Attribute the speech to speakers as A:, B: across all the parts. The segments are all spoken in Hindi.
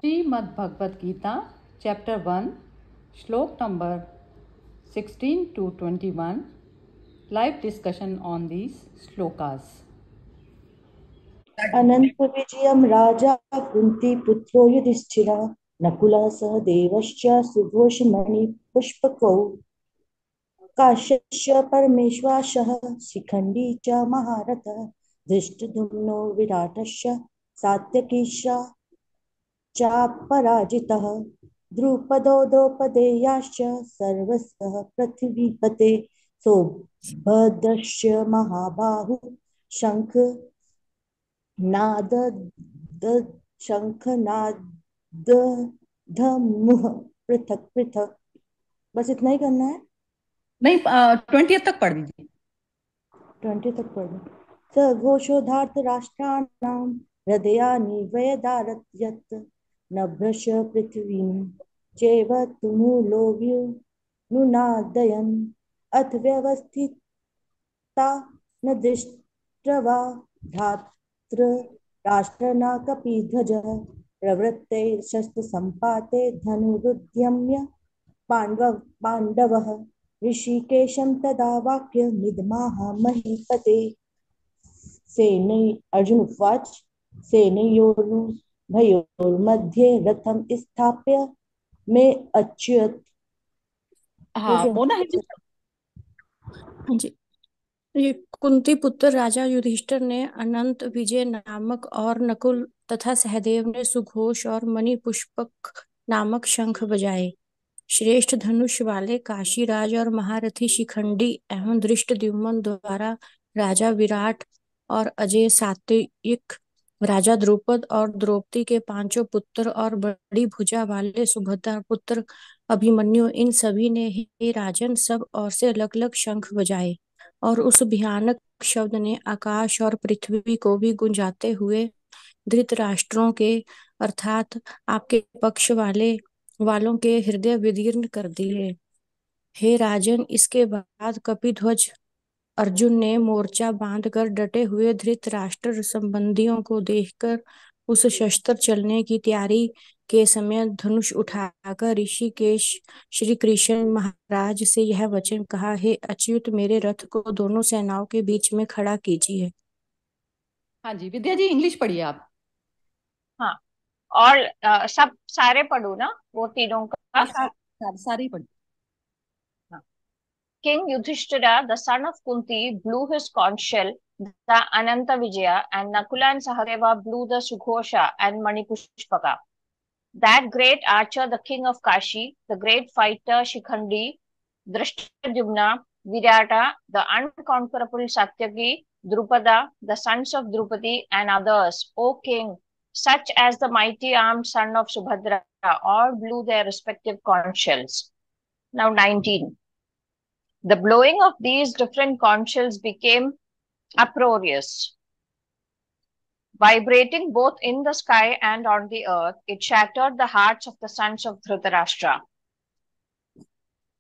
A: श्रीमद् भगवद गीता चैप्टर 1 श्लोक number 16 to 21 live discussion on these shlokas.
B: अनंत विजयम राजा कुंती पुत्रो युधिष्ठिरः नकुलः सह देवश्च सुघोषमणि पुष्पकौ काश्यश्च परमेश्वासः शिखण्डी च महारथः धृष्टद्युम्नो विराटश्च सात्यकीश्च चापराजितः द्रुपदो द्रौपदेयाश्च सर्वसः पृथ्वीपते सौभद्रश्च महाबाहु शंख नाद शंखनाद धमुह पृथक पृथक। बस इतना ही करना है।
A: नहीं 20 तक पढ़ दीजिए।
B: 20 तक पढ़ दो। स घोषोधार्थ राष्ट्राणां हृदयानि व्यदारत यत् नभ्रश पृथ्वीं चैव तुमुलो नुनादयन् अथ व्यवस्थिता न दृष्ट्वा धात्र राष्ट्रना कपिध्वजः प्रवृत्ते शस्त्रसम्पाते धनुरुद्यम्य पाण्डवः ऋषिकेशं तदा वाक्यमिदमाह महीपते। अर्जुन उवाच सेनयोरुभयोर्मध्ये रथं स्थाप्य मे अच्युत।
A: हाँ बोला है जी।
C: हाँ जी। ये कुंती पुत्र राजा युधिष्ठिर ने अनंत विजय नामक और नकुल तथा सहदेव ने सुघोष और मणि पुष्पक नामक शंख बजाए। श्रेष्ठ धनुष वाले काशीराज और महारथी शिखंडी एवं धृष्टद्युम्न द्वारा राजा विराट और अजय सात्विक राजा द्रुपद और द्रौपदी के 5 पुत्र और बड़ी भुजा वाले सुभद्रा पुत्र अभिमन्यु, इन सभी ने हे राजन सब ओर से अलग अलग शंख बजाए और उस भयानक शब्द ने आकाश और पृथ्वी को भी गुंजाते हुए धृतराष्ट्रों के अर्थात आपके पक्ष वालों के हृदय विदीर्ण कर दिए। हे राजन, इसके बाद कपिध्वज अर्जुन ने मोर्चा बांधकर डटे हुए धृतराष्ट्र संबंधियों को देखकर उस शस्त्र चलने की तैयारी के समय धनुष उठाकर ऋषिकेश श्री कृष्ण महाराज से यह वचन कहा, हे अच्युत, मेरे रथ को दोनों सेनाओं के बीच में खड़ा कीजिए।
A: हाँ जी विद्या जी, इंग्लिश पढ़िए आप।
D: हाँ, और सब सारे पढ़ो ना, वो तीनों का।
A: सारी पढ़िए।
D: King Yudhishthira, the son of Kunti, blew his conch shell, the Ananta Vijaya, and Nakula and Sahadeva blew the Sughosha and Manipushpaka. That great archer, the king of Kashi, the great fighter Shikhandi, Drishtadyumna, Virata, the unconquerable Satyaki, Drupada, the sons of Drupadi, and others, O king, such as the mighty armed son of Subhadra, all blew their respective conch shells. Now 19. The blowing of these different conch shells became uproarious. Vibrating both in the sky and on the earth, it shattered the hearts of the sons of Dhritarashtra.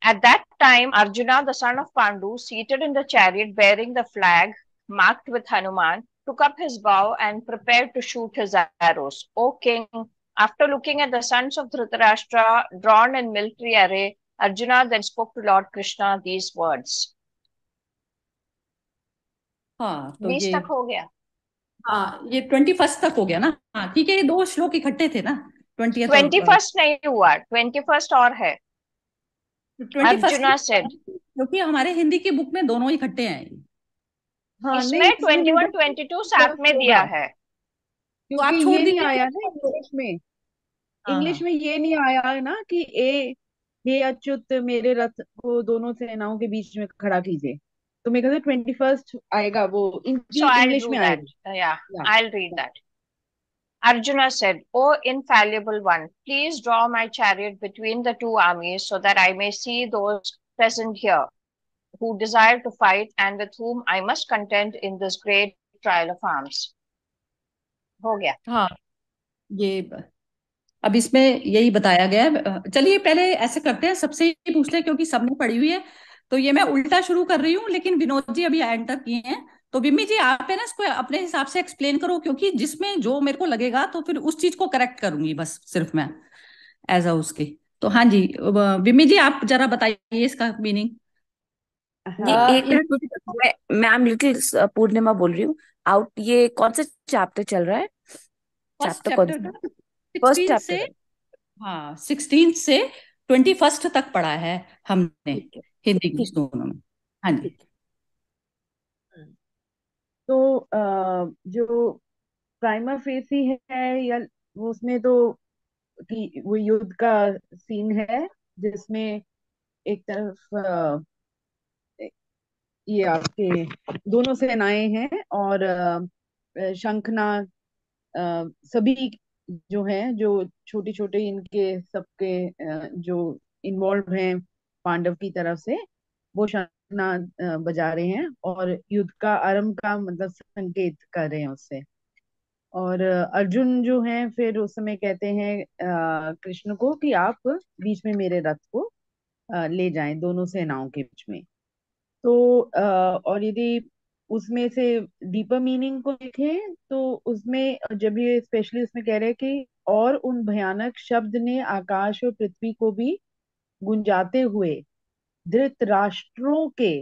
D: At that time, Arjuna, the son of Pandu, seated in the chariot bearing the flag marked with Hanuman, took up his bow and prepared to shoot his arrows. O king, after looking at the sons of Dhritarashtra drawn in military array, Arjuna then spoke to Lord Krishna these words.
A: हाँ तो
D: 20
A: ये
D: तक हो गया।
A: हाँ ये 21 तक हो गया ना। हाँ ठीक है, ये 2 श्लोक इकट्ठे थे ना।
D: 21 नहीं हुआ, 21 और है। अर्जुना सेड,
A: क्योंकि हमारे हिंदी की बुक में दोनों इकट्ठे हैं।
D: हाँ, इसमें 21 22 साथ में दिया है।
A: तो आप छोड़
E: ये नहीं
A: दीजिए
E: आया ना इंग्लिश में। इंग्लिश में ये नहीं आया है ना कि हे अच्युत, मेरे रथ को दोनों सेनाओं के बीच में खड़ा कीजिए। तो मेरे ख्याल से 21 आएगा, वो इंग्लिश में आएगा।
D: Yeah, I'll read that. Arjuna said, O infallible one, please draw my chariot between the two armies so that I may see those present here who desire to fight and with whom I must contend in this great trial of arms. हो गया।
A: हाँ ये अब इसमें यही बताया गया है। चलिए पहले ऐसे करते हैं, सबसे ही पूछ ले क्योंकि सबने पढ़ी हुई है। तो ये मैं उल्टा शुरू कर रही हूँ, लेकिन विनोद जी अभी एंड तक किए हैं तो बिम्मी जी आप है ना इसको अपने हिसाब से एक्सप्लेन करो, क्योंकि जिसमें जो मेरे को लगेगा तो फिर उस चीज को करेक्ट करूंगी बस सिर्फ मैं एज अ उसके। तो हाँ जी, बिम्मी जी आप जरा बताइए इसका मीनिंग।
F: ये
E: हाँ।
F: एक मिनट मुझे, मैम लिटिल पूर्णिमा बोल रही हूँ। आउट, ये कौन सा चैप्टर चल रहा है?
A: फर्स्ट
F: चैप्टर कौन
A: चैप्टर
F: सा?
A: का
F: फर्स्ट
A: 16 से,
F: चैप्टर है।
A: हाँ 16 से 21 तक पढ़ा है हमने,
F: ठीक है।
A: हिंदी इंग्लिश
F: ठीक
A: दोनों में। हाँ जी।
F: ठीक
E: तो जो प्राइमा फेसी है या वो उसमें तो कि वो युद्ध का सीन है जिसमें एक तरफ ये आपके दोनों सेनाएं हैं और शंखनाद सभी जो हैं, जो छोटे छोटे इनके सबके जो इन्वॉल्व हैं पांडव की तरफ से, वो शंखनाद बजा रहे हैं और युद्ध का आरंभ का मतलब संकेत कर रहे हैं उससे। और अर्जुन जो हैं फिर उस समय कहते हैं कृष्ण को कि आप बीच में मेरे रथ को ले जाएं दोनों सेनाओं के बीच में। तो और यदि उसमें से डीपर मीनिंग को देखें तो उसमें जब ये स्पेशली उसमें कह रहे हैं कि और उन भयानक शब्द ने आकाश और पृथ्वी को भी गुंजाते हुए धृतराष्ट्रों के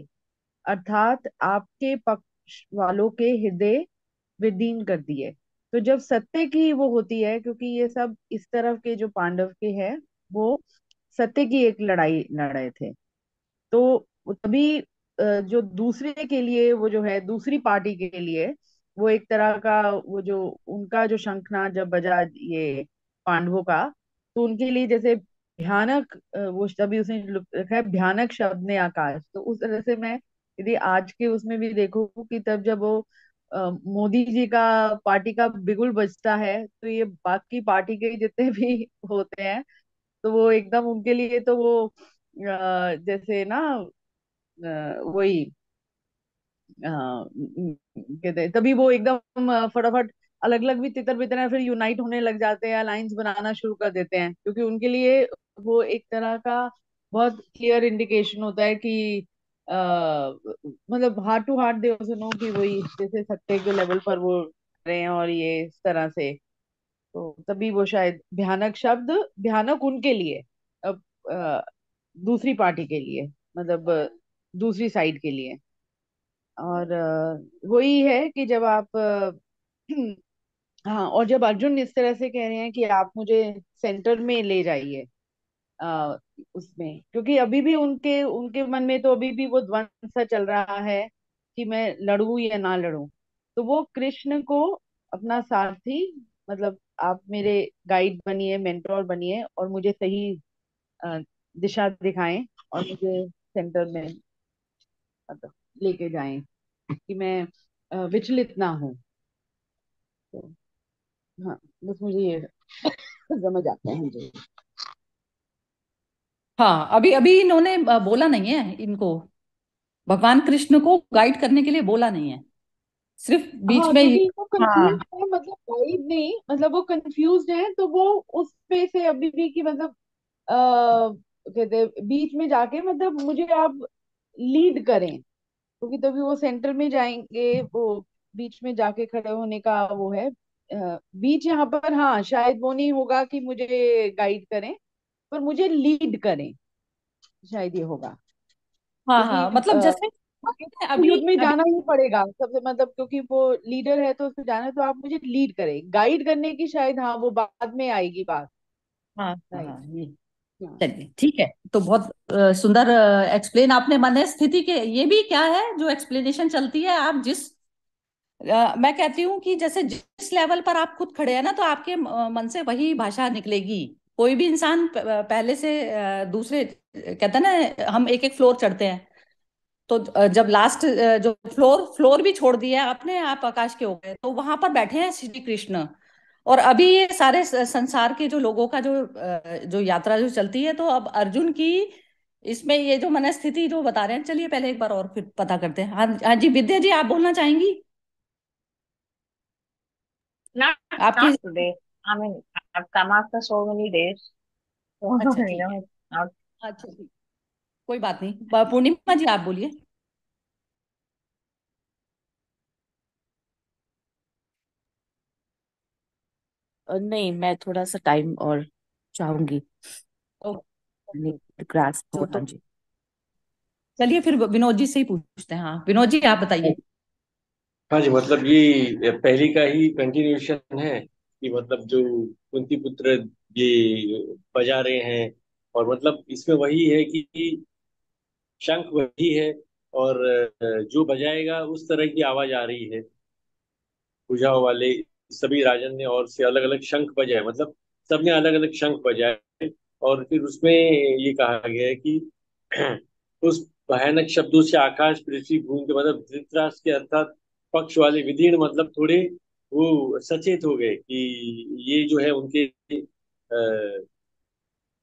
E: अर्थात आपके पक्ष वालों के हृदय विदीन कर दिए। तो जब सत्य की वो होती है, क्योंकि ये सब इस तरफ के जो पांडव के हैं वो सत्य की एक लड़ाई लड़े थे, तो वो तभी जो दूसरे के लिए वो जो है दूसरी पार्टी के लिए वो एक तरह का वो जो उनका जो शंखनाद जब बजा ये पांडवों का, तो उनके लिए जैसे भयानक वो तभी उसने रखा है भयानक शब्द ने आकाश। तो उस तरह से मैं यदि आज के उसमें भी देखो कि तब जब वो मोदी जी का पार्टी का बिगुल बजता है तो ये बाकी पार्टी के जितने भी होते हैं तो वो एकदम उनके लिए तो वो जैसे ना वही कहते हैं तभी वो एकदम फटाफट अलग अलग भी तितर बितर हैं, फिर यूनाइट होने लग जाते हैं, अलायंस बनाना शुरू कर देते हैं, क्योंकि उनके लिए वो एक तरह का बहुत क्लियर इंडिकेशन होता है कि आ, मतलब heart to heart they know कि वही जैसे सत्य के लेवल पर वो कर रहे हैं और ये इस तरह से। तो तभी वो शायद भयानक शब्द भयानक उनके लिए, अब दूसरी पार्टी के लिए, मतलब दूसरी साइड के लिए। और वही है कि जब आप हाँ, और जब अर्जुन इस तरह से कह रहे हैं कि आप मुझे सेंटर में ले जाइए आ, उसमें, क्योंकि अभी भी उनके उनके मन में तो अभी भी वो द्वंद सा चल रहा है कि मैं लड़ूं या ना लड़ूं। तो वो कृष्ण को अपना सारथी, मतलब आप मेरे गाइड बनिए, मेंटोर बनिए और मुझे सही अ, दिशा दिखाएं और मुझे सेंटर में मतलब लेके जाएं कि मैं विचलित ना हूं। तो हाँ, बस मुझे ये समझ आता है जी।
A: हाँ अभी अभी इन्होंने बोला नहीं है इनको, भगवान कृष्ण को गाइड करने के लिए बोला नहीं है, सिर्फ बीच
E: हाँ,
A: में
E: क्योंकि वो
A: हाँ।
E: कंफ्यूज है, मतलब गाइड नहीं, मतलब वो कंफ्यूज है तो वो उस पे से अभी भी कि मतलब कहते हैं बीच में जाके मतलब मुझे आप लीड करें, क्योंकि तभी वो सेंटर में जाएंगे, वो बीच में जाके खड़े होने का वो है बीच यहाँ पर। हाँ, शायद वो नहीं होगा कि मुझे गाइड करें, पर मुझे लीड करें, शायद ये होगा।
A: हाँ
E: क्योंकि
A: हाँ मतलब जैसे अभी
E: युद्ध में
A: अभी
E: जाना ही पड़ेगा सबसे, मतलब क्योंकि वो लीडर है तो उसमें जाना है, तो आप मुझे लीड करें, गाइड करने की शायद हाँ वो बाद में आएगी बात।
A: हाँ हाँ
E: राइट।
A: हाँ, ये
E: हाँ।
A: चलिए ठीक है। तो बहुत सुंदर एक्सप्लेन आपने मन स्थिति के, ये भी क्या है जो एक्सप्लेनेशन चलती है आप जिस मैं कहती हूँ कि जैसे जिस लेवल पर आप खुद खड़े हैं ना तो आपके मन से वही भाषा निकलेगी। कोई भी इंसान पहले से दूसरे कहते हैं ना हम एक एक फ्लोर चढ़ते हैं, तो जब लास्ट जो फ्लोर फ्लोर भी छोड़ दिया आपने, आप आकाश के हो गए, तो वहां पर बैठे हैं श्री कृष्ण। और अभी ये सारे संसार के जो लोगों का जो यात्रा जो चलती है, तो अब अर्जुन की इसमें ये जो मनस्थिति जो बता रहे हैं, चलिए पहले एक बार और फिर पता करते हैं। हाँ हाँ जी विद्या जी आप बोलना चाहेंगी?
D: Not
A: आपकी
D: not today. I mean, I've come after so many days, so
A: अच्छा
D: you
A: ठीक है।
D: know, it's not.
A: अच्छा ठीक, कोई बात नहीं। पूर्णिमा जी आप बोलिए।
F: नहीं, मैं थोड़ा सा टाइम और चाहूंगी।
A: तो
F: ग्रास्प हो,
A: तो
F: हाँ जी।
A: चलिए फिर विनोद जी से ही पूछते हैं। हाँ विनोद जी आप बताइए।
G: हाँ जी, मतलब ये पहली का ही कंटिन्यूशन है कि मतलब जो कुंती पुत्र ये बजा रहे हैं, और मतलब इसमें वही है कि शंख वही है, और जो बजाएगा उस तरह की आवाज आ रही है। भुजाओं वाले सभी राजन ने और से अलग अलग शंख बजाए, मतलब सबने अलग अलग शंख बजाए। और फिर उसमें ये कहा गया है कि उस भयानक शब्दों से आकाश पृथ्वी भूमि के, मतलब धृतराष्ट्र के अर्थात पक्ष वाले विदीर्ण, मतलब थोड़े वो सचेत हो गए कि ये जो है उनके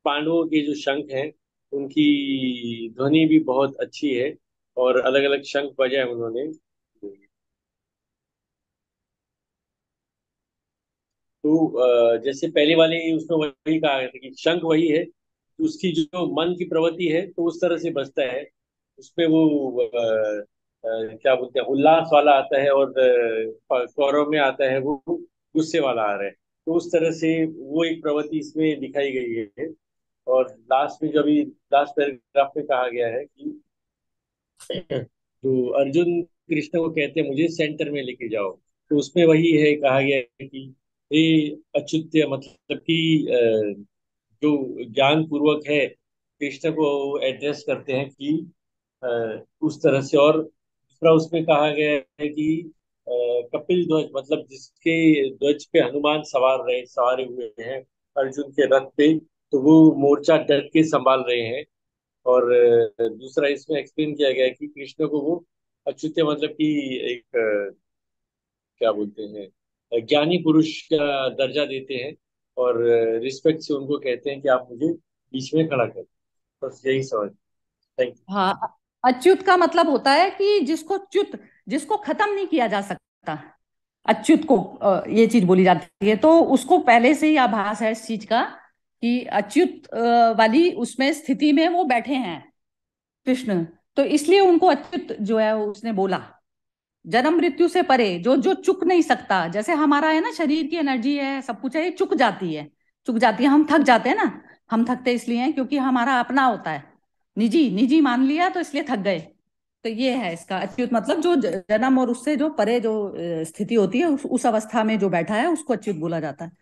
G: पांडवों के जो शंख हैं उनकी ध्वनि भी बहुत अच्छी है, और अलग अलग शंख बजाए उन्होंने। तो जैसे पहले वाले उसमें वही कहा गया था कि शंख वही है, तो उसकी जो मन की प्रवृत्ति है तो उस तरह से बजता है। उसमें वो क्या बोलते हैं, उल्लास वाला आता है, और कौरव में आता है वो गुस्से वाला आ रहा है। तो उस तरह से वो एक प्रवृत्ति इसमें दिखाई गई है। और लास्ट में, जब लास्ट पैराग्राफ में कहा गया है कि तो अर्जुन कृष्ण को कहते हैं मुझे सेंटर में लेके जाओ, तो उसमें वही है, कहा गया है कि हे अच्युत्य, मतलब कि जो ज्ञान पूर्वक है कृष्ण को एड्रेस करते हैं कि अ, उस तरह से। और दूसरा उसमें कहा गया है कि कपिल ध्वज, मतलब जिसके ध्वज पे हनुमान सवारे हुए हैं अर्जुन के रथ पे, तो वो मोर्चा डट के संभाल रहे हैं। और दूसरा इसमें एक्सप्लेन किया गया है कि कृष्ण को वो अच्युत, मतलब कि एक क्या बोलते हैं, ज्ञानी पुरुष का दर्जा देते हैं, और रिस्पेक्ट से उनको कहते हैं कि आप मुझे बीच में खड़ा कर। बस यही समझ। Thank you.
A: हाँ अच्युत का मतलब होता है कि जिसको खत्म नहीं किया जा सकता। अच्युत को ये चीज बोली जाती है, तो उसको पहले से ही आभास है इस चीज का कि अच्युत वाली उसमें स्थिति में वो बैठे हैं कृष्ण। तो इसलिए उनको अच्युत जो है उसने बोला। जन्म मृत्यु से परे, जो जो चुक नहीं सकता, जैसे हमारा है ना, शरीर की एनर्जी है, सब कुछ है, ये चुक जाती है। चुक जाती है, हम थक जाते हैं ना। हम थकते इसलिए हैं क्योंकि हमारा अपना होता है, निजी निजी मान लिया तो इसलिए थक गए। तो ये है इसका अच्युत मतलब, जो जन्म और उससे जो परे जो स्थिति होती है, उस अवस्था में जो बैठा है उसको अच्युत बोला जाता है।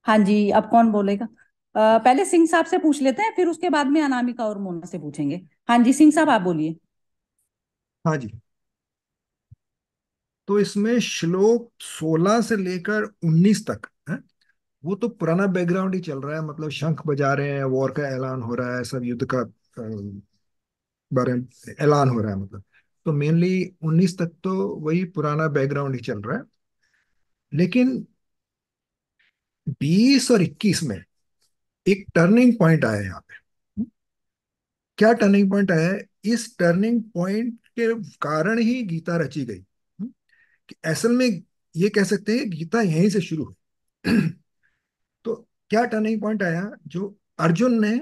A: हाँ जी, अब कौन बोलेगा? पहले सिंह साहब से पूछ लेते हैं, फिर उसके बाद में अनामिका और मोना से पूछेंगे। हाँ जी सिंह साहब आप बोलिए।
H: हाँ जी। तो इसमें श्लोक 16 से लेकर 19 तक है, वो तो पुराना बैकग्राउंड ही चल रहा है, मतलब शंख बजा रहे हैं, वॉर का ऐलान हो रहा है, सब युद्ध का बारे में ऐलान हो रहा है, मतलब। तो मेनली 19 तक तो वही पुराना बैकग्राउंड ही चल रहा है। लेकिन 20 और 21 में एक टर्निंग पॉइंट आया है यहाँ पे। क्या टर्निंग पॉइंट आया है? इस टर्निंग पॉइंट के कारण ही गीता रची गई। कि असल में ये कह सकते हैं गीता यहीं से शुरू हुई। तो क्या टर्निंग पॉइंट आया? जो अर्जुन ने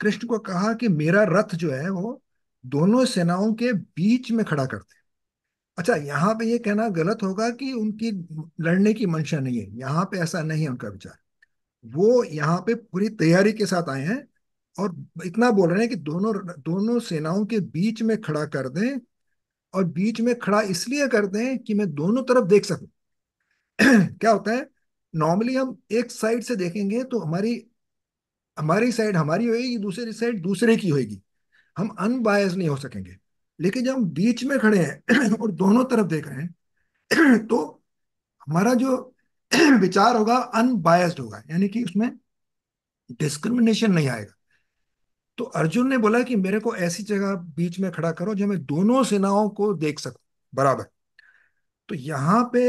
H: कृष्ण को कहा कि मेरा रथ जो है वो दोनों सेनाओं के बीच में खड़ा कर दे। अच्छा, यहाँ पे ये कहना गलत होगा कि उनकी लड़ने की मंशा नहीं है, यहाँ पे ऐसा नहीं है उनका विचार। वो यहाँ पे पूरी तैयारी के साथ आए हैं, और इतना बोल रहे हैं कि दोनों दोनों सेनाओं के बीच में खड़ा कर दें। और बीच में खड़ा इसलिए कर दें कि मैं दोनों तरफ देख सकूं। क्या होता है, नॉर्मली हम एक साइड से देखेंगे तो हमारी हमारी साइड हमारी होगी, दूसरी साइड दूसरे की होगी, हम अनबायस नहीं हो सकेंगे। लेकिन जब हम बीच में खड़े हैं और दोनों तरफ देख रहे हैं तो हमारा जो विचार होगा अनबायस्ड होगा, यानी कि उसमें डिस्क्रिमिनेशन नहीं आएगा। तो अर्जुन ने बोला कि मेरे को ऐसी जगह बीच में खड़ा करो जो मैं दोनों सेनाओं को देख सकूं बराबर। तो यहाँ पे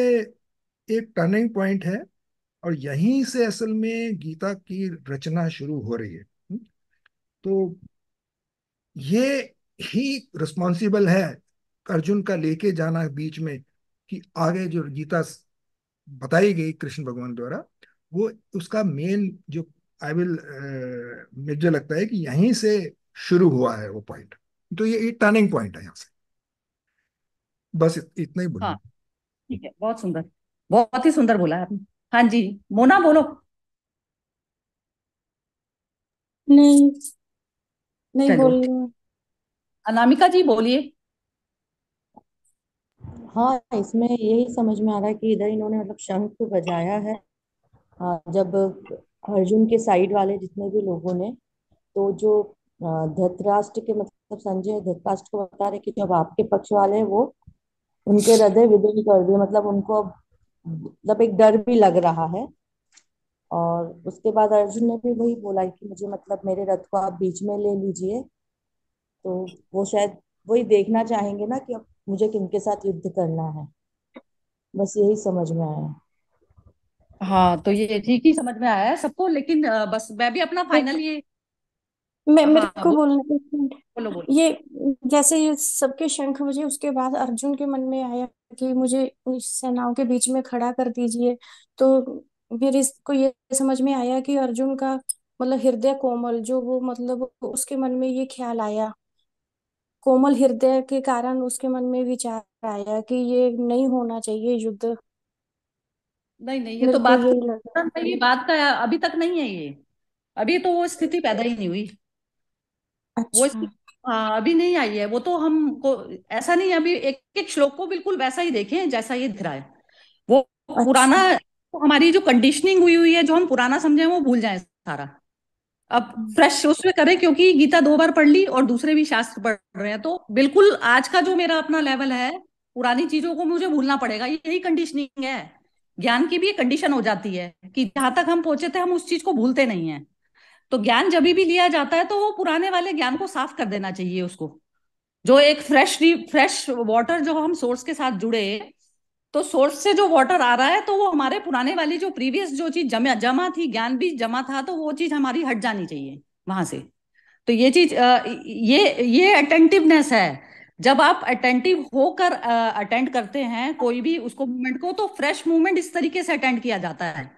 H: एक टर्निंग पॉइंट है, और यहीं से असल में गीता की रचना शुरू हो रही है। तो ये ही रिस्पॉन्सिबल है अर्जुन का लेके जाना बीच में, कि आगे जो गीता बताई गई कृष्ण भगवान द्वारा, वो उसका मेन जो आई विल मुझे लगता है कि यहीं से शुरू हुआ है वो पॉइंट। तो ये टर्निंग पॉइंट है यहाँ से। बस इतना ही
A: हाँ
H: बोलूंगा।
A: ठीक है, बहुत सुंदर, बहुत ही सुंदर बोला है आपने। हाँ जी, मोना बोलो।
C: नहीं, नहीं
A: चलो,
C: बोल रही हूँ।
A: अनामिका जी बोलिए।
B: हाँ, इसमें यही समझ में आ रहा है कि इधर इन्होंने मतलब शंख बजाया है। हाँ, जब अर्जुन के साइड वाले जितने भी लोगों ने, तो जो धृतराष्ट्र के मतलब संजय धृतराष्ट्र को बता रहे कि जब आपके पक्ष वाले हैं वो उनके हृदय विदीर्ण कर दिए, मतलब उनको अब मतलब एक डर भी लग रहा है। और उसके बाद अर्जुन ने भी वही बोला कि मुझे मतलब मेरे रथ को आप बीच में ले लीजिए। तो वो शायद वही देखना चाहेंगे ना कि अब मुझे किनके साथ युद्ध करना है। बस यही समझ में आया।
A: हाँ, तो ये ठीक ही समझ में आया है सबको, लेकिन बस मैं भी अपना फाइनल
C: एक
A: ये।
C: मैं मेरे
A: हाँ,
C: को बोलना एक मिनट।
A: बोलो बोलो।
C: ये जैसे ये सबके शंख बजे, उसके बाद अर्जुन के मन में आया कि मुझे इस सेनाओं के बीच में खड़ा कर दीजिए। तो फिर इसको ये समझ में आया कि अर्जुन का मतलब हृदय कोमल, जो वो मतलब उसके मन में ये ख्याल आया, कोमल हृदय के कारण उसके मन में विचार आया कि ये नहीं होना चाहिए युद्ध।
A: नहीं नहीं, ये
C: मेरे
A: तो
C: को
A: बात
C: यही लगा।
A: ये बात का अभी तक नहीं है ये। अभी तो वो स्थिति पैदा ही नहीं हुई। वो
C: अच्छा।
A: स्थिति, हाँ, अभी नहीं आई है। वो तो हमको ऐसा नहीं है, अभी एक एक श्लोक को बिल्कुल वैसा ही देखें जैसा ये दिख रहा है। वो पुराना,
C: अच्छा।
A: हमारी जो कंडीशनिंग हुई हुई है, जो हम पुराना समझे वो भूल जाए सारा। अब फ्रेश उसमें करें, क्योंकि गीता 2 बार पढ़ ली और दूसरे भी शास्त्र पढ़ रहे हैं, तो बिल्कुल आज का जो मेरा अपना लेवल है, पुरानी चीजों को मुझे भूलना पड़ेगा। यही कंडीशनिंग है। ज्ञान की भी एक कंडीशन हो जाती है कि जहां तक हम पहुंचे थे हम उस चीज को भूलते नहीं है। तो ज्ञान जब भी लिया जाता है तो वो पुराने वाले ज्ञान को साफ कर देना चाहिए उसको। जो एक फ्रेश वाटर जो हम सोर्स के साथ जुड़े, तो सोर्स से जो वाटर आ रहा है, तो वो हमारे पुराने वाली जो प्रीवियस जो चीज जमा जमा थी, ज्ञान भी जमा था, तो वो चीज हमारी हट जानी चाहिए वहां से। तो ये चीज ये अटेंटिवनेस है। जब आप अटेंटिव होकर अटेंड करते हैं कोई भी उसको मूवमेंट को, तो फ्रेश मूवमेंट इस तरीके से अटेंड किया जाता है।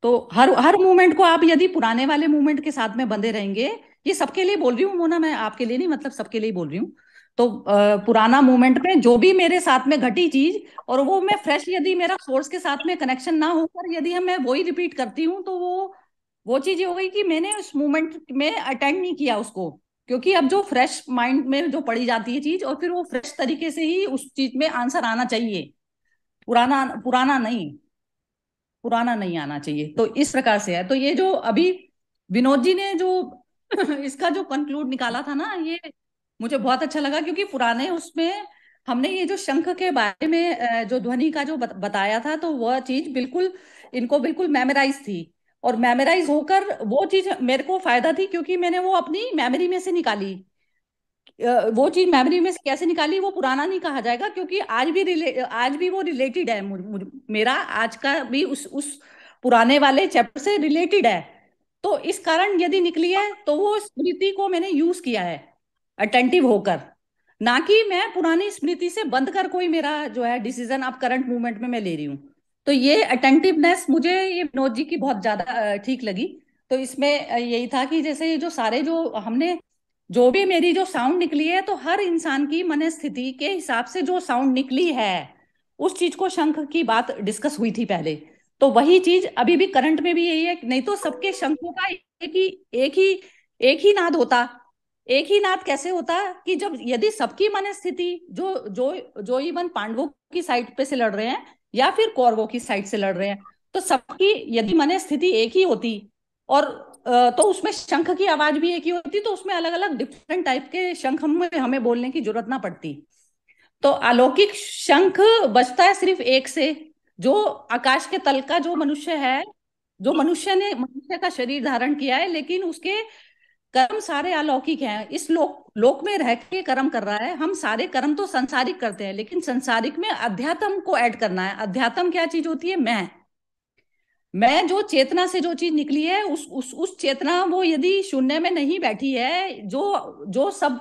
A: तो हर हर मूवमेंट को आप यदि पुराने वाले मूवमेंट के साथ में बंधे रहेंगे, ये सबके लिए बोल रही हूँ मोना, मैं आपके लिए नहीं, मतलब सबके लिए बोल रही हूँ। तो पुराना मूवमेंट में जो भी मेरे साथ में घटी चीज, और वो मैं फ्रेश यदि मेरा सोर्स के साथ में कनेक्शन ना होकर यदि हम मैं वही रिपीट करती हूँ, तो वो चीज ये हो गई कि मैंने उस मूवमेंट में अटेंड नहीं किया उसको। क्योंकि अब जो फ्रेश माइंड में जो पड़ी जाती है चीज, और फिर वो फ्रेश तरीके से ही उस चीज में आंसर आना चाहिए। पुराना पुराना नहीं, पुराना नहीं आना चाहिए। तो इस प्रकार से है। तो ये जो अभी विनोद जी ने जो इसका जो कंक्लूड निकाला था ना, ये मुझे बहुत अच्छा लगा। क्योंकि पुराने उसमें हमने ये जो शंख के बारे में जो ध्वनि का जो बताया था, तो वह चीज बिल्कुल इनको बिल्कुल मेमोराइज थी। और मेमोराइज होकर वो चीज मेरे को फायदा थी, क्योंकि मैंने वो अपनी मेमोरी में से निकाली। वो चीज मेमोरी में से कैसे निकाली, वो पुराना नहीं कहा जाएगा, क्योंकि आज भी वो रिलेटेड है। मेरा आज का भी उस पुराने वाले चैप्टर से रिलेटेड है। तो इस कारण यदि निकली है, तो वो स्मृति को मैंने यूज किया है अटेंटिव होकर। ना कि मैं पुरानी स्मृति से बंद कर कोई मेरा जो है डिसीजन अब करंट मूवमेंट में मैं ले रही हूँ। तो ये अटेंटिवनेस मुझे ये विनोद जी की बहुत ज्यादा ठीक लगी। तो इसमें यही था कि जैसे ये जो सारे जो हमने जो भी मेरी जो साउंड निकली है, तो हर इंसान की मन स्थिति के हिसाब से जो साउंड निकली है, उस चीज को शंख की बात डिस्कस हुई थी पहले। तो वही चीज अभी भी करंट में भी यही है। नहीं तो सबके शंखों का एक ही एक ही नाद होता। एक ही नाद कैसे होता कि जब यदि सबकी मन स्थिति जो जो जो इवन पांडवों की साइड पे से लड़ रहे हैं या फिर कौरवों की साइड से लड़ रहे हैं, तो सबकी यदि मन स्थिति एक ही होती, और तो उसमें शंख की आवाज भी एक ही होती, तो उसमें अलग अलग डिफरेंट टाइप के शंख हमें हमें बोलने की जरूरत ना पड़ती। तो अलौकिक शंख बजता है सिर्फ एक से, जो आकाश के तल का जो मनुष्य है, जो मनुष्य का शरीर धारण किया है, लेकिन उसके कर्म सारे अलौकिक हैं। इस लोक में रह के कर्म कर रहा है। हम सारे कर्म तो संसारिक करते हैं, लेकिन संसारिक में अध्यात्म को ऐड करना है। अध्यात्म क्या चीज होती है? मैं जो चेतना से जो चीज निकली है, उस चेतना वो यदि शून्य में नहीं बैठी है, जो जो सब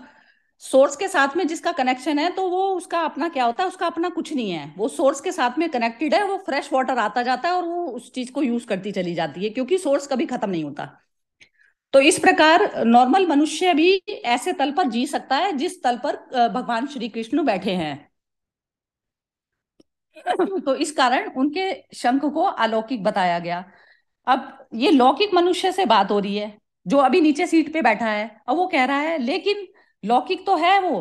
A: सोर्स के साथ में जिसका कनेक्शन है, तो वो उसका अपना क्या होता है? उसका अपना कुछ नहीं है। वो सोर्स के साथ में कनेक्टेड है। वो फ्रेश वाटर आता जाता है और वो उस चीज को यूज करती चली जाती है, क्योंकि सोर्स कभी खत्म नहीं होता। तो इस प्रकार नॉर्मल मनुष्य भी ऐसे तल पर जी सकता है जिस तल पर भगवान श्री कृष्ण बैठे हैं। तो इस कारण उनके शंख को अलौकिक बताया गया। अब ये लौकिक मनुष्य से बात हो रही है जो अभी नीचे सीट पे बैठा है, अब वो कह रहा है लेकिन लौकिक तो है वो,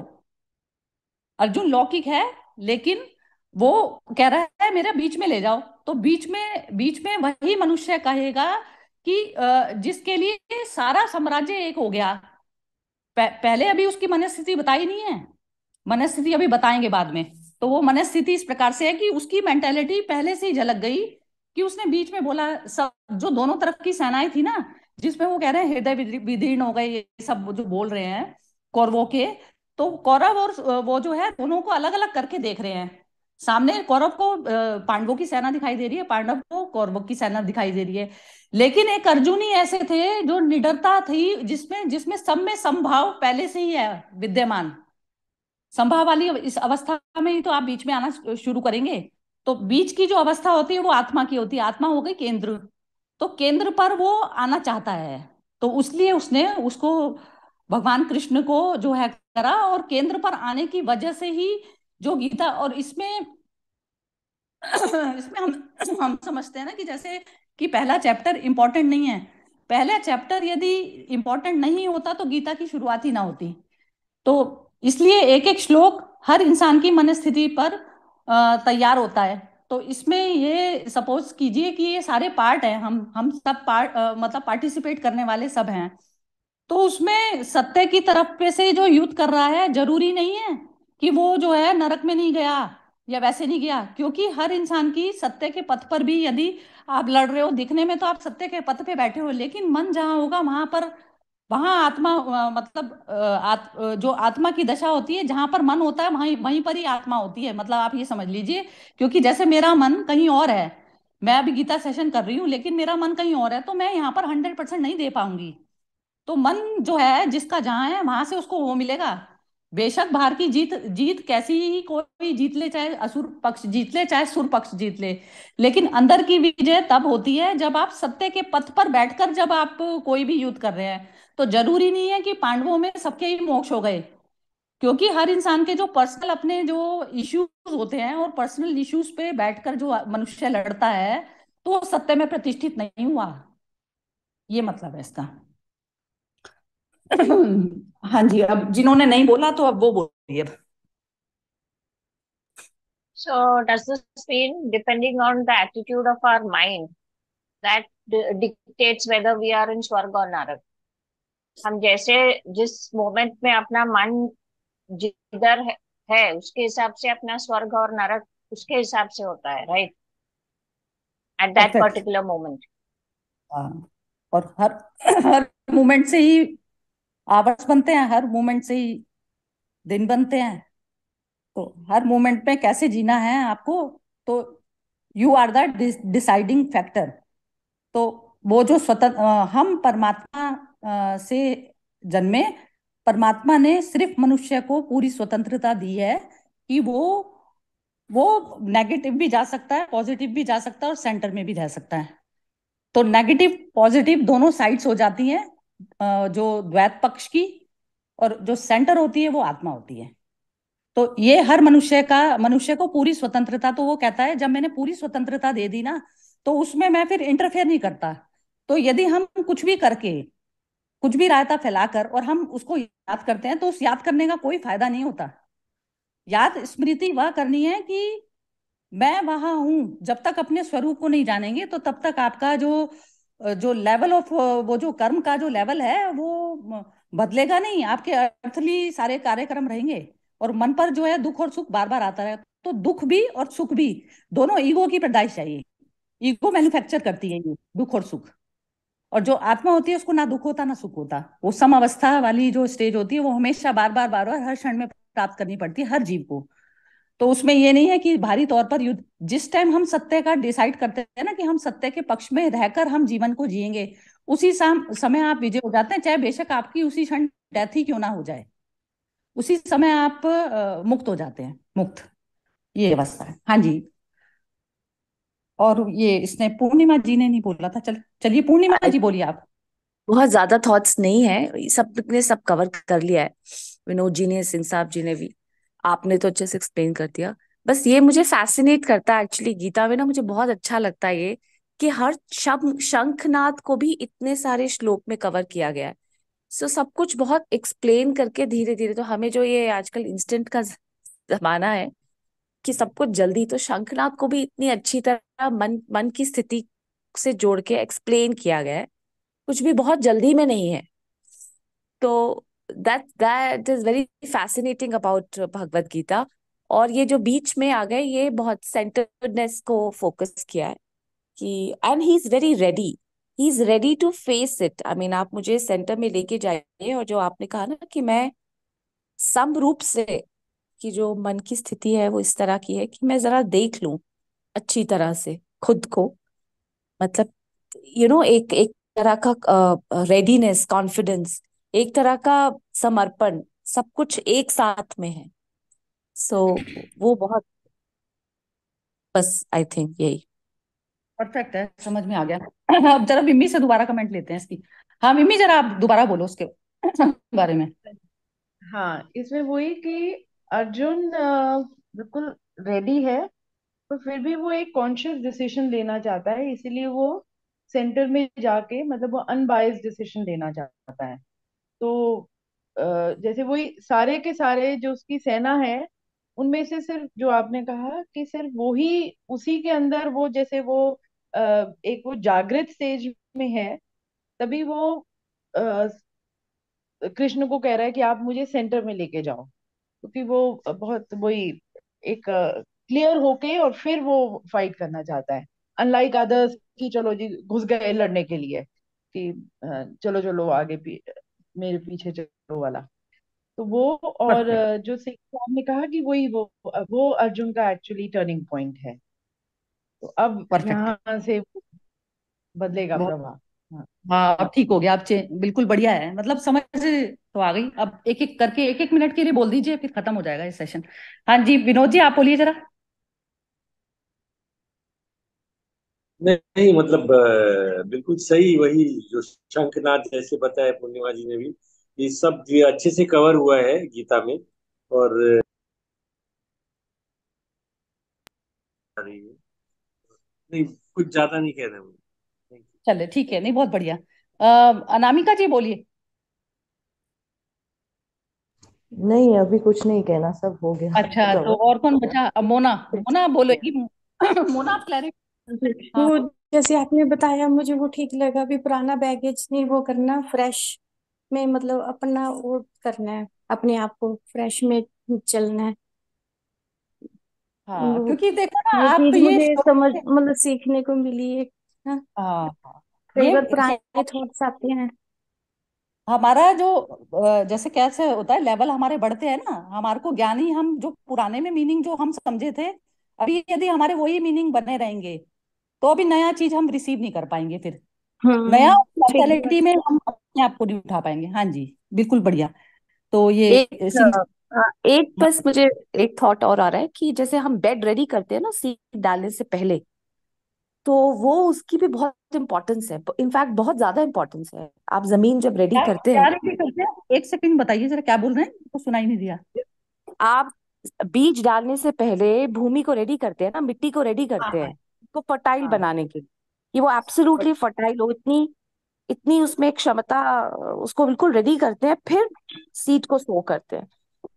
A: अर्जुन लौकिक है, लेकिन वो कह रहा है मेरा बीच में ले जाओ। तो बीच में वही मनुष्य कहेगा कि जिसके लिए सारा साम्राज्य एक हो गया। पहले अभी उसकी मनस्थिति बताई नहीं है, मनस्थिति अभी बताएंगे बाद में। तो वो मनस्थिति इस प्रकार से है कि उसकी मेंटेलिटी पहले से ही झलक गई कि उसने बीच में बोला, सब जो दोनों तरफ की सेनाएं थी ना, जिसमें वो कह रहे हैं हृदय विदीर्ण हो गए, ये सब जो बोल रहे हैं कौरवों के, तो कौरव और वो जो है दोनों को अलग अलग करके देख रहे हैं। सामने कौरव को पांडवों की सेना दिखाई दे रही है, पांडव को कौरवों की सेना दिखाई दे रही है। लेकिन एक अर्जुन ही ऐसे थे जो निडरता थी, जिसमें जिसमें सब में समभाव पहले से ही है विद्यमान। संभाव वाली इस अवस्था में ही तो आप बीच में आना शुरू करेंगे। तो बीच की जो अवस्था होती है वो आत्मा की होती है, आत्मा हो गई केंद्र। तो केंद्र पर वो आना चाहता है, तो इसलिए उसने उसको भगवान कृष्ण को जो है करा, और केंद्र पर आने की वजह से ही जो गीता, और इसमें इसमें हम समझते हैं ना कि जैसे कि पहला चैप्टर इंपॉर्टेंट नहीं है। पहला चैप्टर यदि इंपॉर्टेंट नहीं होता तो गीता की शुरुआत ही ना होती। तो इसलिए एक एक श्लोक हर इंसान की मनस्थिति पर तैयार होता है। तो इसमें ये सपोज कीजिए कि ये सारे पार्ट हैं, हम सब पार्ट मतलब पार्टिसिपेट करने वाले सब हैं। तो उसमें सत्य की तरफ पे से जो युद्ध कर रहा है, जरूरी नहीं है कि वो जो है नरक में नहीं गया या वैसे नहीं गया, क्योंकि हर इंसान की सत्य के पथ पर भी यदि आप लड़ रहे हो, दिखने में तो आप सत्य के पथ पे बैठे हो, लेकिन मन जहां होगा वहां पर, वहां आत्मा मतलब जो आत्मा की दशा होती है, जहां पर मन होता है वहीं वहीं पर ही आत्मा होती है, मतलब आप ये समझ लीजिए। क्योंकि जैसे मेरा मन कहीं और है, मैं अभी गीता सेशन कर रही हूँ लेकिन मेरा मन कहीं और है, तो मैं यहाँ पर 100% नहीं दे पाऊंगी। तो मन जो है जिसका जहां है वहां से उसको वो मिलेगा। बेशक बाहर की जीत जीत कैसी ही कोई जीत ले, चाहे असुर पक्ष जीत ले चाहे सुर पक्ष जीत ले, लेकिन अंदर की विजय तब होती है जब आप सत्य के पथ पर बैठकर जब आप कोई भी युद्ध कर रहे हैं। तो जरूरी नहीं है कि पांडवों में सबके ही मोक्ष हो गए, क्योंकि हर इंसान के जो पर्सनल अपने जो इश्यूज होते हैं, और पर्सनल इश्यूज पे बैठकर जो मनुष्य लड़ता है, तो वो सत्य में प्रतिष्ठित नहीं हुआ। ये मतलब है इसका। हाँ जी, अब जिन्होंने नहीं बोला तो अब वो बोलिए।
D: So does this mean depending on the attitude of our mind that dictates whether we are in स्वर्ग और नरक? हम जैसे जिस मोमेंट में अपना मन जिधर है उसके हिसाब से अपना स्वर्ग और नरक उसके हिसाब से होता है, right? At that
A: perfect.
D: Particular moment.
A: हाँ, और हर हर मोमेंट से ही आवर्स बनते हैं, हर मोमेंट से ही दिन बनते हैं। तो हर मोमेंट में कैसे जीना है आपको, तो you are the deciding factor. तो वो जो स्वतंत्र हम परमात्मा से जन्मे, परमात्मा ने सिर्फ मनुष्य को पूरी स्वतंत्रता दी है कि वो नेगेटिव भी जा सकता है, पॉजिटिव भी जा सकता है, और सेंटर में भी रह सकता है। तो नेगेटिव पॉजिटिव दोनों साइड्स हो जाती हैं, जो द्वैत पक्ष की, और जो सेंटर होती है वो आत्मा होती है। तो ये हर मनुष्य को पूरी स्वतंत्रता, तो वो कहता है जब मैंने पूरी स्वतंत्रता दे दी ना, तो उसमें मैं फिर इंटरफेयर नहीं करता। तो यदि हम कुछ भी करके, कुछ भी रायता फैलाकर और हम उसको याद करते हैं, तो उस याद करने का कोई फायदा नहीं होता। याद स्मृति वह करनी है कि मैं वहां हूं। जब तक अपने स्वरूप को नहीं जानेंगे तो तब तक आपका जो जो लेवल ऑफ वो जो कर्म का जो लेवल है वो बदलेगा नहीं, आपके अर्थली सारे कार्यक्रम रहेंगे। और मन पर जो है दुख और सुख बार बार आता है, तो दुख भी और सुख भी दोनों ईगो की पैदाइश है। ये ईगो मैन्युफैक्चर करती है ये दुख और सुख। और जो आत्मा होती है उसको ना दुख होता ना सुख होता, वो सम अवस्था वाली जो स्टेज होती है वो हमेशा बार बार हर क्षण में प्राप्त करनी पड़ती है हर जीव को। तो उसमें ये नहीं है कि भारी तौर पर युद्ध, जिस टाइम हम सत्य का डिसाइड करते हैं ना कि हम सत्य के पक्ष में रहकर हम जीवन को जिएंगे, उसी समय आप विजय हो जाते हैं, चाहे बेशक आपकी उसी क्षण डेथ ही क्यों ना हो जाए, उसी समय आप मुक्त हो जाते हैं, मुक्त। ये अवस्था है। हाँ जी। और ये इसने पूर्णिमा जी ने नहीं बोला था, चलिए पूर्णिमा जी बोलिए आप।
F: बहुत ज्यादा थॉट्स नहीं है, सबने सब कवर कर लिया है। विनोद जी ने, सिंह साहब जी ने भी, आपने तो अच्छे से एक्सप्लेन कर दिया। बस ये मुझे फैसिनेट करता है एक्चुअली गीता में ना, मुझे बहुत अच्छा लगता है ये कि हर शब्द शंखनाद को भी इतने सारे श्लोक में कवर किया गया है। सो सब कुछ बहुत एक्सप्लेन करके धीरे धीरे, तो हमें जो ये आजकल इंस्टेंट का जमाना है कि सब कुछ जल्दी, तो शंखनाद को भी इतनी अच्छी तरह मन मन की स्थिति से जोड़ के एक्सप्लेन किया गया है, कुछ भी बहुत जल्दी में नहीं है। तो that is very fascinating about Bhagavad Gita. और ये जो बीच में आ गए, ये बहुत सेंटर्डनेस को फोकस किया है कि and he is very ready, he is ready to face it. I mean, आप मुझे सेंटर में लेके जाइए, और जो आपने कहा ना कि मैं सम रूप से, कि जो मन की स्थिति है वो इस तरह की है कि मैं जरा देख लूं अच्छी तरह से खुद को, मतलब एक एक तरह का रेडीनेस, कॉन्फिडेंस, एक तरह का समर्पण, सब कुछ एक साथ में है। सो वो बहुत, बस आई थिंक यही।
A: परफेक्ट है, समझ में आ गया। अब जरा मिम्मी से दोबारा कमेंट लेते हैं इसकी। हाँ मिम्मी, जरा आप दोबारा बोलो उसके बारे में।
E: हाँ, इसमें वही कि अर्जुन बिल्कुल रेडी है, पर फिर भी वो एक कॉन्शियस डिसीजन लेना चाहता है, इसीलिए वो सेंटर में जाके मतलब वो अनबायस्ड डिसीजन लेना चाहता है। तो जैसे वही सारे के सारे जो उसकी सेना है, उनमें से सिर्फ जो आपने कहा कि सिर्फ वो ही उसी के अंदर वो जैसे वो एक वो जागृत स्टेज में है, तभी वो कृष्ण को कह रहा है कि आप मुझे सेंटर में लेके जाओ, क्योंकि वो बहुत वही एक क्लियर होके और फिर वो फाइट करना चाहता है, अनलाइक अदर्स कि चलो जी घुस गए लड़ने के लिए कि चलो चलो आगे मेरे पीछे चलो वाला। तो वो और
A: परफेक्ट।
E: जो सिख ने कहा कि वही वो अर्जुन का एक्चुअली टर्निंग पॉइंट है। तो अब
A: परफेक्ट।
E: यहाँ से बदलेगा
A: बहुत।
E: प्रभाव। हाँ।
A: हाँ अब ठीक हो गया, अब बिल्कुल बढ़िया है, मतलब समझ तो आ गई। अब एक एक करके एक एक मिनट के लिए बोल दीजिए, फिर खत्म हो जाएगा ये सेशन। हाँ जी विनोद जी, आप बोलिए जरा।
G: नहीं मतलब बिल्कुल सही, वही जो शंखनाद जैसे बताया पूर्णिमा जी ने भी, ये सब ये अच्छे से कवर हुआ है गीता में। और नहीं, कुछ ज्यादा नहीं कह रहे हूँ। Thank you।
A: चले ठीक है, नहीं बहुत बढ़िया। अनामिका जी बोलिए।
B: नहीं, अभी कुछ नहीं कहना, सब हो गया
A: अच्छा, तो
B: कवर।
A: और कौन बचा? मोना, मोना बोलेगी। मोना आप क्लैरिटी। हाँ
C: वो जैसे आपने बताया मुझे वो ठीक लगा, अभी पुराना बैगेज नहीं वो करना, फ्रेश में मतलब अपना वो करना है, अपने आप को फ्रेश में चलना है।
A: हाँ,
C: वो
A: क्योंकि देखो ना
C: वो
A: आप
C: चीज
A: ये
C: मुझे समझ मतलब सीखने को मिली है। हाँ,
A: हाँ हाँ,
C: कई
A: ये
C: बार पुराने थॉट्स आते हैं।
A: हमारा जो जैसे कैसे होता है, लेवल हमारे बढ़ते हैं ना, हमारे को ज्ञान ही, हम जो पुराने में मीनिंग जो हम समझे थे, अभी यदि हमारे वही मीनिंग बने रहेंगे तो अभी नया चीज हम रिसीव नहीं कर पाएंगे, फिर नया
C: ठीक
A: मेंटेलिटी
C: बात।
A: में हम अपने आप को नहीं उठा पाएंगे। हाँ जी, बिल्कुल बढ़िया। तो ये
F: एक
A: सिंह।
F: एक बस मुझे एक थॉट और आ रहा है कि जैसे हम बेड रेडी करते हैं ना सीट डालने से पहले, तो वो उसकी भी बहुत इंपॉर्टेंस है, इनफैक्ट बहुत ज्यादा इंपॉर्टेंस है। आप जमीन जब रेडी
A: क्या
F: करते
A: क्या
F: हैं,
A: रेडी करते हैं? एक सेकंड बताइए जरा, क्या बोल रहे हैं, तो सुनाई नहीं दिया।
F: आप बीज डालने से पहले भूमि को रेडी करते हैं ना, मिट्टी को रेडी
A: हाँ
F: करते हैं
A: हाँ
F: उसको फर्टाइल
A: हाँ।
F: बनाने के लिए, कि वो एब्सोल्युटली फर्टाइल हो, इतनी इतनी उसमें क्षमता, उसको बिल्कुल रेडी करते हैं, फिर सीड को सो करते हैं।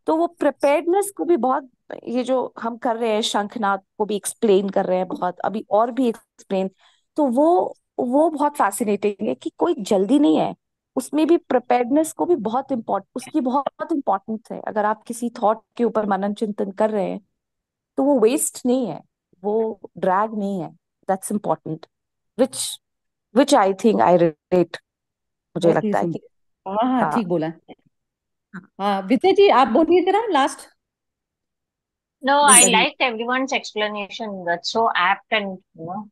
F: तो वो प्रिपेयर्डनेस को भी बहुत, ये जो हम कर रहे हैं शंखनाद को भी एक्सप्लेन कर रहे हैं बहुत, अभी और भी एक्सप्लेन, तो वो बहुत फैसिनेटिंग है कि कोई जल्दी नहीं है, उसमें भी प्रिपेयर्डनेस को भी बहुत इम्पोर्ट, उसकी बहुत इंपॉर्टेंस है। अगर आप किसी थॉट के ऊपर मनन चिंतन कर रहे हैं तो वो वेस्ट नहीं है, वो ड्रैग नहीं है, that's important, which which I think I relate, मुझे
A: बहुत ही
F: लगता है कि
A: सुंदर, हाँ हाँ
F: हाँ।
A: ठीक बोला है। हाँ विजय जी, आप बोलिए जरा last.
D: No, I
A: Vijay.
D: liked everyone's explanation. That's so apt and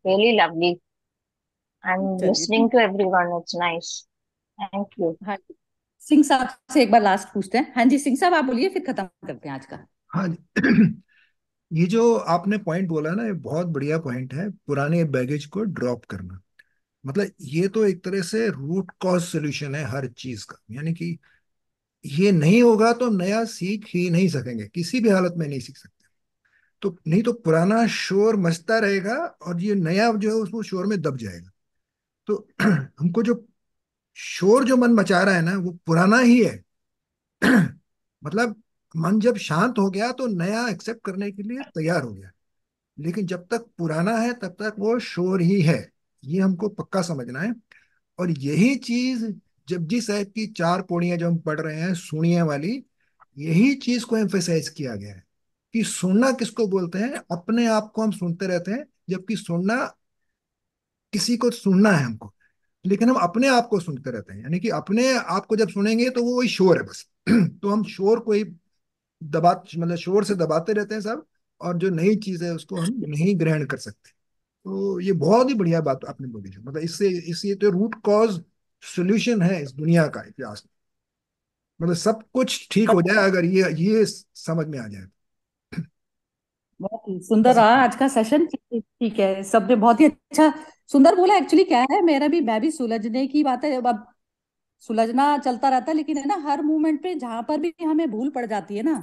D: really lovely. And
A: चलिए
D: listening
A: ठीक।
D: to everyone, it's nice. Thank you.
A: हाँ जी, सिंह साहब से एक बार लास्ट पूछते हैं। हाँ जी सिंह साहब, आप बोलिए, फिर खत्म करते हैं आज का।
H: हाँ ये जो आपने पॉइंट बोला ना, ये बहुत बढ़िया पॉइंट है, पुराने बैगेज को ड्रॉप करना। मतलब ये तो एक तरह से रूट कॉज सोल्यूशन है हर चीज का, यानी कि ये नहीं होगा तो नया सीख ही नहीं सकेंगे, किसी भी हालत में नहीं सीख सकते। तो नहीं तो पुराना शोर मचता रहेगा और ये नया जो है उसको शोर में दब जाएगा। तो हमको जो शोर जो मन मचा रहा है ना वो पुराना ही है। मतलब मन जब शांत हो गया तो नया एक्सेप्ट करने के लिए तैयार हो गया। लेकिन जब तक पुराना है तब तक वो शोर ही है, ये हमको पक्का समझना है। और यही चीज जपजी साहब की चार पौड़ियां जो हम पढ़ रहे हैं सुनिए वाली, यही चीज को एम्फेसाइज किया गया है कि सुनना किसको बोलते हैं, अपने आप को हम सुनते रहते हैं, जबकि सुनना किसी को सुनना है हमको, लेकिन हम अपने आप को सुनते रहते हैं। यानी कि अपने आप को जब सुनेंगे तो वो वही शोर है बस। तो हम शोर को ही दबा मतलब शोर से दबाते रहते हैं सब, और जो नई चीज है उसको हम नहीं ग्रहण कर सकते। तो ये बहुत ही बढ़िया बात आपने बोली है। मतलब इससे तो रूट कॉज सोल्यूशन है इस दुनिया का इतिहास में। मतलब सब कुछ ठीक हो जाए अगर ये समझ में आ जाए।
A: बहुत ही सुंदर रहा आज का सेशन। ठीक है, सबने बहुत ही अच्छा सुंदर बोला। एक्चुअली क्या है, मैं भी सुलझने की बात है। अब सुलझना चलता रहता है, लेकिन है ना, हर मोमेंट पे जहां पर भी हमें भूल पड़ जाती है ना,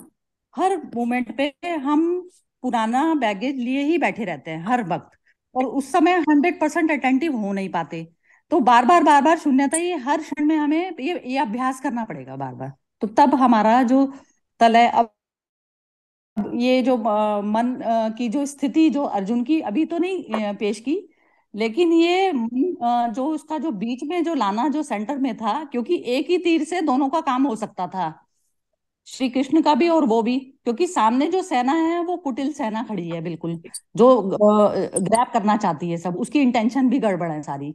A: हर मोमेंट पे हम पुराना बैगेज लिए ही बैठे रहते हैं हर वक्त। और उस समय 100% अटेंटिव हो नहीं पाते। तो बार बार शून्यता, ये हर क्षण में हमें ये अभ्यास करना पड़ेगा बार बार। तो तब हमारा जो तल है। अब ये जो मन की जो स्थिति जो अर्जुन की अभी तो नहीं पेश की, लेकिन ये मन जो उसका जो बीच में जो लाना जो सेंटर में था, क्योंकि एक ही तीर से दोनों का काम हो सकता था, श्री कृष्ण का भी और वो भी। क्योंकि सामने जो सेना है वो कुटिल सेना खड़ी है बिल्कुल, जो ग्रैब करना चाहती है, सब उसकी इंटेंशन भी गड़बड़ है सारी।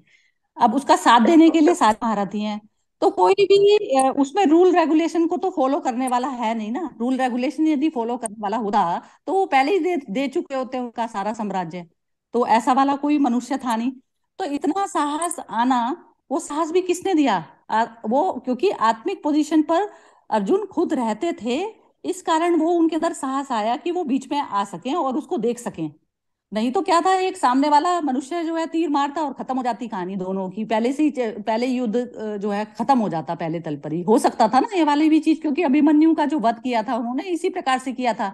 A: अब उसका साथ देने के लिए सारे महारथी हैं। तो कोई भी उसमें रूल रेगुलेशन को तो फॉलो करने वाला है नहीं ना। रूल रेगुलेशन यदि फॉलो करने वाला होता तो वो पहले ही दे चुके होते उनका सारा साम्राज्य। तो ऐसा वाला कोई मनुष्य था नहीं। तो इतना साहस आना, वो साहस भी किसने दिया? वो क्योंकि आत्मिक पोजीशन पर अर्जुन खुद रहते थे, इस कारण वो उनके अंदर साहस आया कि वो बीच में आ सकें और उसको देख सकें। नहीं तो क्या था, एक सामने वाला मनुष्य जो है तीर मारता और खत्म हो जाती कहानी दोनों की, पहले से ही पहले युद्ध जो है खत्म हो जाता, पहले तल पर ही हो सकता था ना ये वाली भी चीज। क्योंकि अभिमन्यु का जो वध किया था उन्होंने इसी प्रकार से किया था।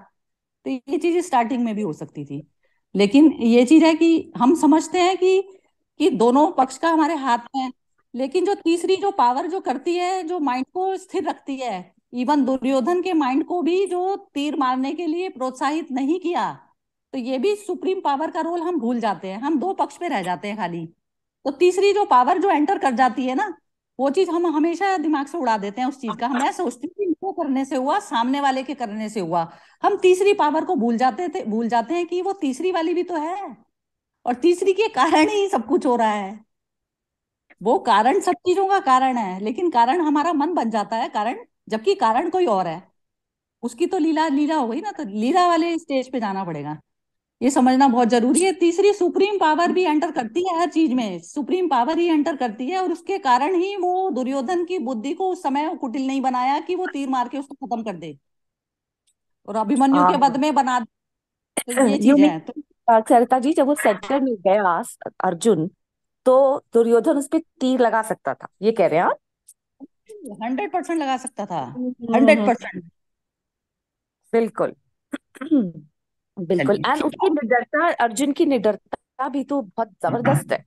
A: तो ये चीज स्टार्टिंग में भी हो सकती थी। लेकिन ये चीज है कि हम समझते हैं कि दोनों पक्ष का हमारे हाथ में है। लेकिन जो तीसरी जो पावर जो करती है, जो माइंड को स्थिर रखती है, इवन दुर्योधन के माइंड को भी जो तीर मारने के लिए प्रोत्साहित नहीं किया, तो ये भी सुप्रीम पावर का रोल हम भूल जाते हैं। हम दो पक्ष में रह जाते हैं खाली। तो तीसरी जो पावर जो एंटर कर जाती है ना, वो चीज हम हमेशा दिमाग से उड़ा देते हैं उस चीज का। मैं सोचती हूँ कि इनको करने से हुआ, सामने वाले के करने से हुआ। हम तीसरी पावर को भूल जाते हैं कि वो तीसरी वाली भी तो है, और तीसरी के कारण ही सब कुछ हो रहा है। वो कारण सब चीजों का कारण है, लेकिन कारण हमारा मन बन जाता है कारण, जबकि कारण कोई और है। उसकी तो लीला लीला हो गई ना, तो लीला वाले स्टेज पे जाना पड़ेगा। ये समझना बहुत जरूरी है। तीसरी सुप्रीम पावर भी एंटर करती है हर चीज में, सुप्रीम पावर ही एंटर करती है, और उसके कारण ही वो दुर्योधन की बुद्धि को उस समय कुटिल नहीं बनाया कि वो तीर मार के उसको खत्म कर दे, और अभिमन्यु के वध में बना दे। तो ये
F: यू
A: चीज है।
F: मीन
A: तो
F: सरिता जी, जब वो सेंटर में गया अर्जुन, तो दुर्योधन उस पे तीर लगा सकता था, ये कह रहे हैं आप?
A: 100% लगा सकता था।
F: हम्म,
A: 100%।
F: बिल्कुल। बिल्कुल।
A: चलिए
F: एंड
A: ठीक
F: उसकी
A: है।
F: निडरता, अर्जुन की निडरता भी तो बहुत जबरदस्त है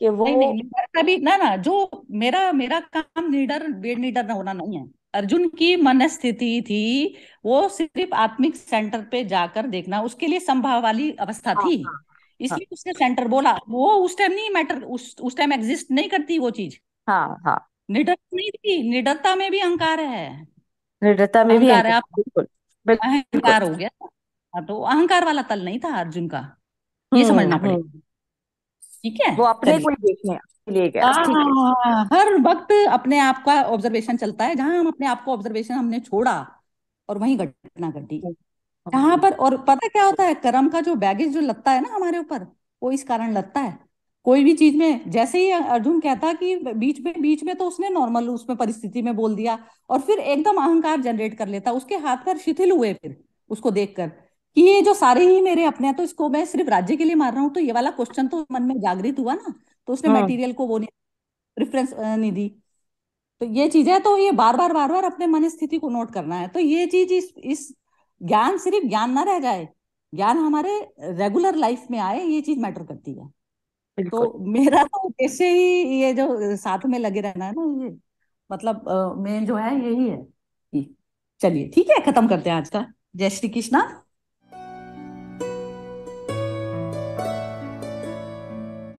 F: कि वो।
A: नहीं नहीं, निडरता भी ना ना, जो मेरा मेरा काम निडर बेनिडर होना नहीं है। अर्जुन की मनस्थिति थी, वो सिर्फ आत्मिक सेंटर पे जाकर देखना उसके लिए संभव वाली अवस्था
F: हाँ
A: थी।
F: हाँ हाँ
A: इसलिए उसने सेंटर बोला। वो उस टाइम नहीं मैटर, उस टाइम एग्जिस्ट नहीं करती वो चीज।
F: हाँ हाँ।
A: निडरता नहीं थी, निडरता में भी अहंकार है।
F: निडरता में भी
A: अहंकार है
F: अहंकार,
A: आप,
F: बिल्कुल बिल्कुल।
A: अहंकार हो गया। हाँ, तो अहंकार वाला तल नहीं था अर्जुन का। ये समझना पड़ेगा।
F: हम्म।
A: ठीक है,
F: वो अपने को
A: चलिए।
F: ही देखने के लिए गया, ठीक है।
A: हाँ, हर वक्त अपने आप का ऑब्जर्वेशन चलता है। जहां हम अपने आप को ऑब्जर्वेशन हमने छोड़ा, और वहीं घटना घटी। जहां
F: हम्म,
A: पर, और पता क्या होता है, कर्म का जो बैगेज जो लगता है ना हमारे ऊपर, वो इस कारण लगता है। कोई भी चीज में जैसे ही अर्जुन कहता कि बीच में तो उसने नॉर्मल उसमें परिस्थिति में बोल दिया, और फिर एकदम अहंकार जनरेट कर लेता, उसके हाथ पैर शिथिल हुए फिर उसको देखकर कि ये जो सारे ही मेरे अपने हैं, तो इसको मैं सिर्फ राज्य के लिए मार रहा हूँ। तो ये वाला क्वेश्चन तो मन में जागृत हुआ ना। तो उसने
F: हम्म,
A: मटेरियल को वो नहीं, प्रेफरेंस नहीं दी। तो ये चीज है। तो ये बार बार अपने मन स्थिति को नोट करना है। तो ये चीज इस ज्ञान सिर्फ ज्ञान ना रह जाए, ज्ञान हमारे रेगुलर लाइफ में आए, ये चीज मैटर करती है।
F: बिल्कुल।
A: तो मेरा तो उद्देश्य ही ये जो साथ में लगे रहना है ना, ये मतलब मेन जो है यही है कि चलिए ठीक है, खत्म करते हैं आज का। जय श्री कृष्णा।